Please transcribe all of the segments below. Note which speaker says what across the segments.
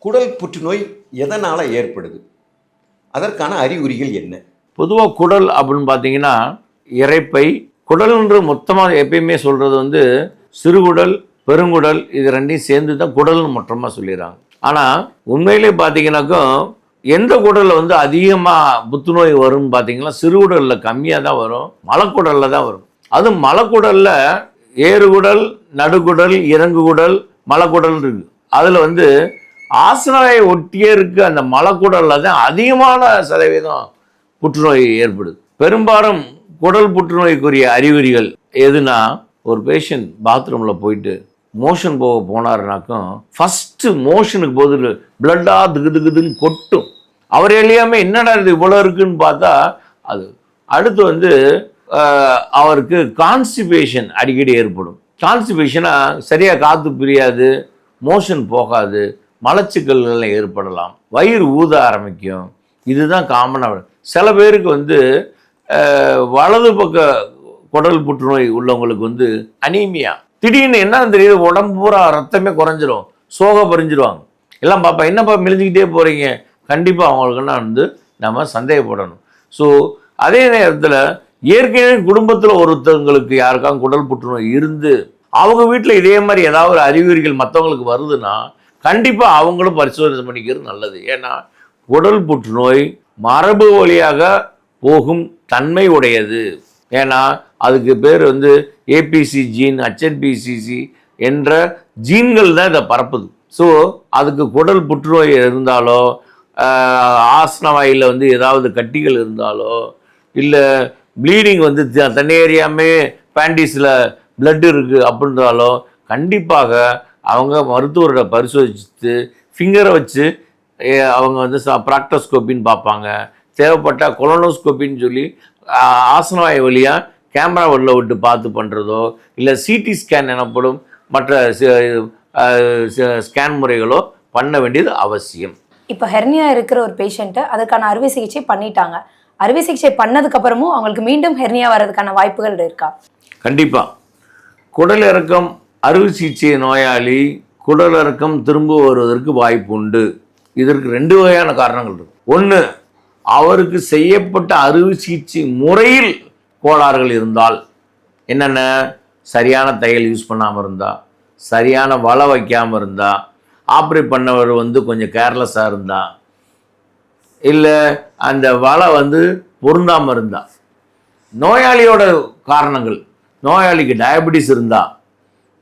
Speaker 1: குடல் புற்றுநோய் எதனால் ஏற்படுது? அதற்கான அறிகுறிகள் என்ன?
Speaker 2: பொதுவாக குடல் அப்படின்னு பார்த்தீங்கன்னா இரைப்பை, குடல்ன்ற மொத்தமாக எப்பயுமே சொல்கிறது வந்து சிறுகுடல், பெருங்குடல் இது ரெண்டையும் சேர்ந்து தான் குடல்னு மொத்தமாக சொல்லிடுறாங்க. ஆனால் உண்மையிலே பார்த்தீங்கன்னாக்கா எந்த குடலில் வந்து அதிகமாக புற்றுநோய் வரும்னு பார்த்தீங்கன்னா சிறுகுடலில் கம்மியாக தான் வரும், மலக்குடலில் தான் வரும். அதுவும் மலக்குடலில் ஏறுகுடல், நடுகுடல், இறங்குகுடல், மலக்குடல் இருக்குது. அதில் வந்து ஆசனாயை ஒட்டியே இருக்க அந்த மலக்குடலில் தான் அதிகமான சதவீதம் புற்றுநோய் ஏற்படுது. பெரும்பாலும் குடல் புற்றுநோய்க்குரிய அறிகுறிகள் எதுனா, ஒரு பேஷண்ட் பாத்ரூமில் போயிட்டு மோஷன் போனாருனாக்கும் ஃபஸ்ட்டு மோஷனுக்கு போது பிளட்டாக திகுதுன்னு கொட்டும். அவர் எளியாமல் என்னடா இது இவ்வளோ இருக்குன்னு பார்த்தா அது அடுத்து வந்து அவருக்கு கான்ஸ்டிபேஷன் அடிக்கடி ஏற்படும். கான்ஸ்டிபேஷனாக சரியாக காற்று பிரியாது, மோஷன் போகாது, மலச்சிக்கல்கள் ஏற்படலாம், வயிறு ஊத ஆரம்பிக்கும். இதுதான் காமனாக. சில பேருக்கு வந்து வலது பக்க குடல் புற்றுநோய் உள்ளவங்களுக்கு வந்து அனீமியா, திடீர்னு என்னன்னு தெரியுது, உடம்பு பூரா ரத்தமே குறைஞ்சிரும், சோகை பறிஞ்சிருவாங்க. எல்லாம் பாப்பா என்னப்பா மெலிஞ்சிக்கிட்டே போகிறீங்க, கண்டிப்பாக அவங்களுக்குன்னா வந்து நம்ம சந்தேகப்படணும். ஸோ அதே நேரத்தில் ஏற்கனவே குடும்பத்தில் ஒருத்தவங்களுக்கு யாருக்காவது குடல் புற்றுநோய் இருந்து அவங்க வீட்டில் இதே மாதிரி ஏதாவது ஒரு அறிகுறிகள் மற்றவங்களுக்கு வருதுன்னா கண்டிப்பாக அவங்களும் பரிசோதனை பண்ணிக்கிறது நல்லது. ஏன்னா குடல் புற்றுநோய் மரபு வழியாக போகும் தன்மை உடையது. ஏன்னா அதுக்கு பேர் வந்து ஏபிசி ஜீன், HNPCC என்ற ஜீன்கள் தான் இதை பரப்புது. ஸோ அதுக்கு குடல் புற்றுநோய் இருந்தாலோ, ஆசன வாயில் வந்து ஏதாவது கட்டிகள் இருந்தாலோ, இல்லை ப்ளீடிங் வந்து தன்னையறியாமே பேண்டிஸில் பிளட் இருக்குது அப்படின்றாலோ கண்டிப்பாக அவங்க மருத்துவரோட பரிசோதித்து ஃபிங்கரை வச்சு அவங்க வந்து ப்ராக்டோஸ்கோப்பின்னு பார்ப்பாங்க. தேவைப்பட்டால் கொலனோஸ்கோப்பின்னு சொல்லி ஆசனவாய் வழியாக கேமரா உள்ள விட்டு பார்த்து பண்ணுறதோ, இல்லை சிடி ஸ்கேன் எனப்படும் மற்ற ஸ்கேன் முறைகளோ பண்ண வேண்டியது அவசியம்.
Speaker 3: இப்போ ஹெர்னியா இருக்கிற ஒரு பேஷண்ட்டை அதுக்கான அறுவை சிகிச்சை பண்ணிட்டாங்க. அறுவை சிகிச்சை பண்ணதுக்கப்புறமும் அவங்களுக்கு மீண்டும் ஹெர்னியா வர்றதுக்கான வாய்ப்புகள் இருக்கா? கண்டிப்பாக.
Speaker 2: குடல் இறக்கம் அறுவை சிகிச்சை நோயாளி குடல் இறக்கம் திரும்ப வருவதற்கு வாய்ப்பு உண்டு. இதற்கு 2 வகையான காரணங்கள் இருக்கு. ஒன்று, அவருக்கு செய்யப்பட்ட அறுவை சிகிச்சை முறையில் கோளாறுகள் இருந்தால், என்னென்ன, சரியான தையல் யூஸ் பண்ணாமல் இருந்தால், சரியான வலை வைக்காமல் இருந்தால், ஆப்ரேட் பண்ணவர் வந்து கொஞ்சம் கேர்லெஸ்ஸாக இருந்தால், இல்லை அந்த வலை வந்து பொருந்தாமல் இருந்தால். நோயாளியோட காரணங்கள், நோயாளிக்கு டயபெட்டிஸ் இருந்தால்,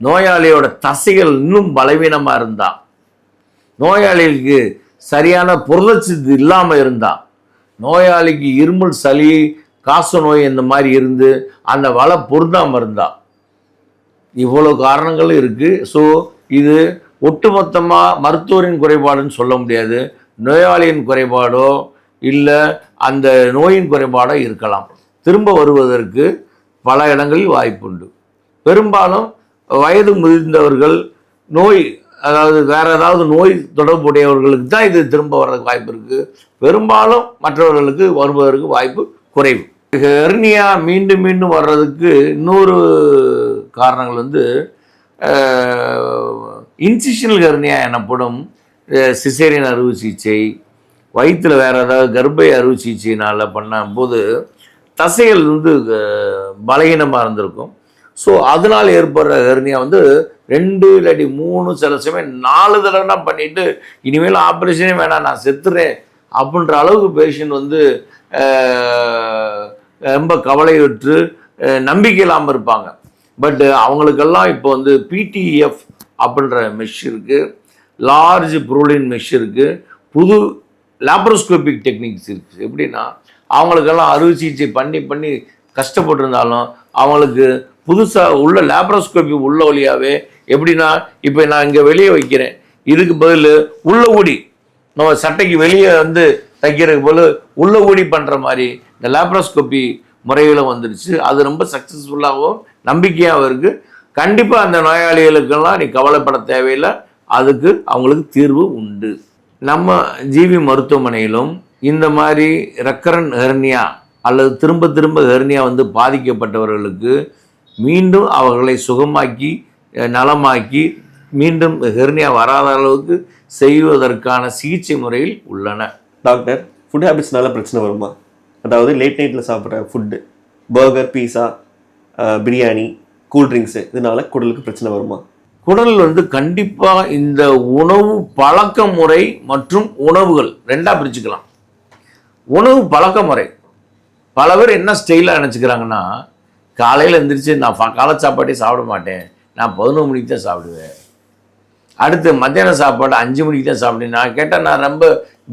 Speaker 2: நோயாளியோட தசைகள் இன்னும் பலவீனமாக இருந்தால், நோயாளிக்கு சரியான புரதச்சத்து இல்லாமல் இருந்தால், நோயாளிக்கு இருமல், சளி, காச நோய் இந்த மாதிரி இருந்து அந்த வலை பொருந்தாமல் இருந்தால், இவ்வளோ காரணங்களும் இருக்குது. ஸோ இது ஒட்டுமொத்தமாக மருத்துவரின் குறைபாடுன்னு சொல்ல முடியாது. நோயாளியின் குறைபாடோ இல்லை அந்த நோயின் குறைபாடோ இருக்கலாம். திரும்ப வருவதற்கு பல இடங்களில் வாய்ப்புண்டு. பெரும்பாலும் வயது முதிர்ந்தவர்கள், நோய் அதாவது வேறு ஏதாவது நோய் தொடர்புடையவர்களுக்கு தான் இது திரும்ப வர்றதுக்கு வாய்ப்பு இருக்குது. பெரும்பாலும் மற்றவர்களுக்கு வருவதற்கு வாய்ப்பு குறைவு. ஹெர்னியா மீண்டும் மீண்டும் வர்றதுக்கு இன்னொரு காரணங்கள் வந்து இன்சிஷனல் ஹெர்னியா எனப்படும் சிசேரியன் அறுவை சிகிச்சை, வயிற்றில் வேறு ஏதாவது கர்ப்பை அறுவை சிகிச்சையினால் பண்ணும்போது தசைகள் வந்து பலகீனமாக இருந்திருக்கும். ஸோ அதனால் ஏற்படுற ஹெர்னியா வந்து 2 இல்லாட்டி 3 சில சமயம் 4 தடவை பண்ணிவிட்டு இனிமேல் ஆப்ரேஷனே வேணாம் நான் செத்துறேன் அப்படின்ற அளவுக்கு பேஷண்ட் வந்து ரொம்ப கவலையுற்று நம்பிக்கை இல்லாமல் இருப்பாங்க. பட் அவங்களுக்கெல்லாம் இப்போ வந்து PTF அப்படின்ற மெஷ் இருக்குது, லார்ஜ் ப்ரூலின் மெஷ் இருக்குது, புது லேப்ரோஸ்கோபிக் டெக்னிக்ஸ் இருக்குது. எப்படின்னா அவங்களுக்கெல்லாம் அறுவை சிகிச்சை பண்ணி கஷ்டப்பட்டுருந்தாலும் அவங்களுக்கு புதுசாக உள்ள லேப்ரோஸ்கோபி உள்ள வழியாகவே, எப்படின்னா இப்போ நான் இங்கே வெளியே வைக்கிறேன், இதுக்கு பதில் உள்ள ஊடி நம்ம சட்டைக்கு வெளியே வந்து தைக்கிறதுக்கு பதில் உள்ள ஊடி பண்ணுற மாதிரி இந்த லேப்ரோஸ்கோபி முறைகளும் வந்துடுச்சு. அது ரொம்ப சக்ஸஸ்ஃபுல்லாகவும் நம்பிக்கையாகவும் இருக்குது. கண்டிப்பாக அந்த நோயாளிகளுக்கெல்லாம் நீ கவலைப்பட தேவையில்லை, அதுக்கு அவங்களுக்கு தீர்வு உண்டு. நம்ம ஜிவி மருத்துவமனையிலும் இந்த மாதிரி ரெக்கரண்ட் ஹெர்னியா அல்லது திரும்ப ஹெர்னியா வந்து பாதிக்கப்பட்டவர்களுக்கு மீண்டும் அவர்களை சுகமாக்கி நலமாக்கி மீண்டும் ஹெர்னியா வராத அளவுக்கு செய்வதற்கான சிகிச்சை முறையில் உள்ளன.
Speaker 4: டாக்டர், ஃபுட் ஹேபிட்ஸ்னால பிரச்சனை வருமா? அதாவது லேட் நைட்டில் சாப்பிட்ற ஃபுட்டு, பர்கர், பீஸா, பிரியாணி, கூல்ட்ரிங்க்ஸு, இதனால குடலுக்கு பிரச்சனை வருமா?
Speaker 2: குடல் வந்து கண்டிப்பாக இந்த உணவு பழக்க முறை மற்றும் உணவுகள் ரெண்டாக பிரிச்சுக்கலாம். உணவு பழக்க முறை, பல பேர் என்ன ஸ்டைலாக நினச்சிக்கிறாங்கன்னா, காலையில் எழுந்திரிச்சு நான் காலை சாப்பாட்டே சாப்பிட மாட்டேன், நான் 11 மணிக்கு தான் சாப்பிடுவேன், அடுத்து மத்தியான சாப்பாடு 5 மணிக்கு தான் சாப்பிடுவேன், நான் கேட்டால் நான் ரொம்ப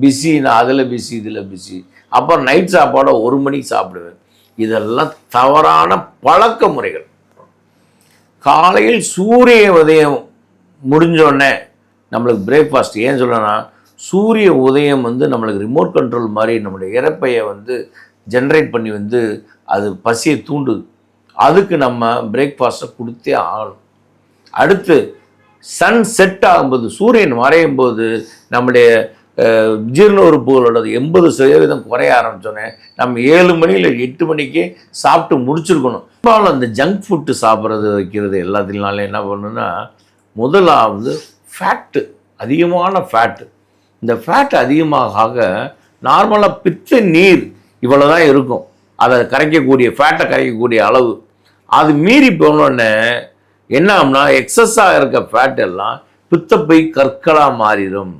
Speaker 2: பிஸி, நான் அதில் பிஸி இதில் பிஸி, அப்புறம் நைட் சாப்பாடை 1 மணிக்கு சாப்பிடுவேன். இதெல்லாம் தவறான பழக்க முறைகள். காலையில் சூரிய உதயம் முடிஞ்சோடனே நம்மளுக்கு பிரேக்ஃபாஸ்ட், ஏன் சொல்கிறேன்னா சூரிய உதயம் வந்து நம்மளுக்கு ரிமோட் கண்ட்ரோல் மாதிரி நம்மளுடைய இரைப்பையை வந்து ஜென்ரேட் பண்ணி வந்து அது பசியை தூண்டுது. அதுக்கு நம்ம பிரேக்ஃபாஸ்ட்டை கொடுத்தே ஆகணும். அடுத்து சன் செட் ஆகும்போது, சூரியன் மறையும் போது நம்முடைய ஜீரண உறுப்புகளோட 80% குறைய ஆரம்பித்தோன்னே நம்ம 7 மணி இல்லை 8 மணிக்கே சாப்பிட்டு முடிச்சிருக்கணும். பெரும்பாலும் அந்த ஜங்க் ஃபுட்டு சாப்பிட்றது வைக்கிறது எல்லாத்தினால என்ன பண்ணுன்னா, முதலாவது ஃபேட்டு, அதிகமான ஃபேட்டு. இந்த ஃபேட் அதிகமாக நார்மலாக பித்த நீர் இவ்வளோ தான் இருக்கும், அதை கரைக்கக்கூடிய ஃபேட்டை கரைக்கக்கூடிய அளவு. அது மீறி போனோடனே என்ன ஆகும்னா, எக்ஸஸாக இருக்க ஃபேட் எல்லாம் பித்தப்பை கற்களாக மாறிடும்.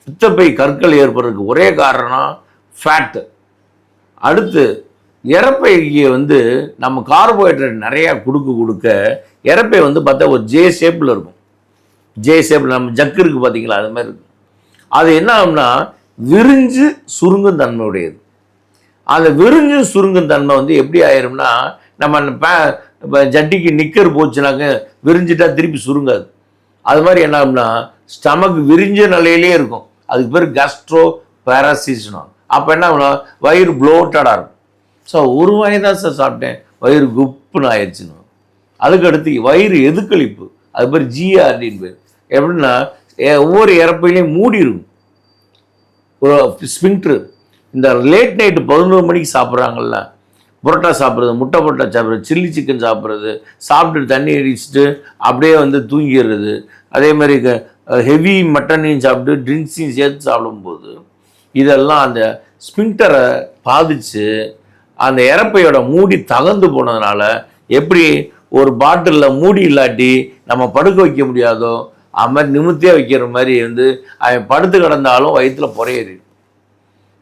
Speaker 2: பித்தப்பை கற்கள் ஏற்படுறதுக்கு ஒரே காரணம் ஃபேட்டு. அடுத்து இரைப்பைக்கு வந்து நம்ம கார்போஹைட்ரேட் நிறையா கொடுக்க இரைப்பை வந்து பார்த்தா ஒரு ஜே ஷேப்பில் இருக்கும். ஜே ஷேப்பில் நம்ம ஜக்கு இருக்குது பார்த்தீங்களா, அது மாதிரி இருக்கும். அது என்ன ஆகும்னா விரிஞ்சு சுருங்கும் தன்மை உடையது. அந்த விரிஞ்சு சுருங்கும் தன்மை வந்து எப்படி ஆயிரும்னா, நம்ம ஜட்டிக்கு நிக்கர் போச்சுனாக்க விரிஞ்சிட்டா திருப்பி சுருங்காது. அது மாதிரி என்ன ஆகும்னா ஸ்டமக் விரிஞ்ச நிலையிலே இருக்கும். அதுக்கு பேர் கேஸ்ட்ரோ பேராசிஸ்னும். அப்போ என்ன ஆகும்னா வயிறு ப்ளோட்டடாக இருக்கும். ஸோ ஒரு வாய் தான் சார் சாப்பிட்டேன், வயிறு குப்புன்னு ஆயிடுச்சுன்னு. அதுக்கடுத்து வயிறு எதுக்களிப்பு, அது பேர் ஜிஆர்டின்னு பேர். எப்படின்னா ஒவ்வொரு இறப்பையிலையும் மூடி இருக்கும் ஒரு ஸ்பிங்க்டர். இந்த லேட் நைட்டு 11 மணிக்கு சாப்பிட்றாங்கல்ல, புரோட்டா சாப்பிட்றது, முட்டை புரோட்டா சாப்பிட்றது, சில்லி சிக்கன் சாப்பிட்றது, சாப்பிட்டு தண்ணி அடிச்சுட்டு அப்படியே வந்து தூங்கிடுறது, அதே மாதிரி ஹெவி மட்டனையும் சாப்பிட்டு ட்ரிங்க்ஸையும் சேர்த்து சாப்பிடும்போது இதெல்லாம் அந்த ஸ்பிங்க்டரை பாதித்து அந்த இறப்பையோட மூடி தகர்ந்து போனதுனால எப்படி ஒரு பாட்டிலில் மூடி இல்லாட்டி நம்ம படுக்க வைக்க முடியாதோ அது மாதிரி நிமித்தியாக வைக்கிற மாதிரி வந்து அவன் படுத்து கிடந்தாலும் வயிற்றில் புறையேறி.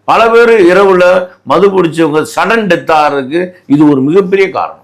Speaker 2: பல பேர் இரவில் மது பிடிச்சவங்க சடன் டெத் ஆகிறதுக்கு இது ஒரு மிகப்பெரிய காரணம்.